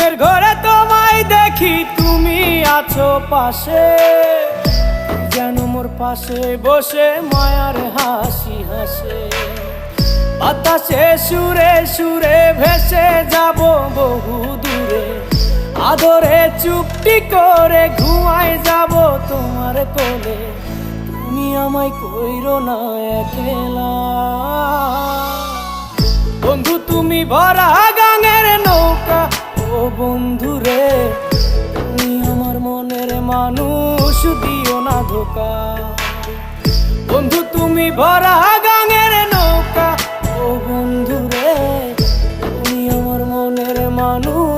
ঘুমের ঘরে তোমায় দেখি, তুমি আছো পাশে, যেন মোর পাশে বসে মায়ার হাসি হাসে। বাতাসে সুরে সুরে ভেসে যাব বহু দূরে, আদরে চুপটি করে ঘুমায় যাব তোমার কোলে। তুমি আমায় কইরো না একলা বন্ধু, তুমি ভরা গাঙের নৌকা। ও বন্ধু রে, তুমি আমার মনের মানুষ, দিও না ধোকা। বন্ধু তুমি ভরা গাঙের নৌকা। ও বন্ধু রে, তুমি আমার মনের মানুষ,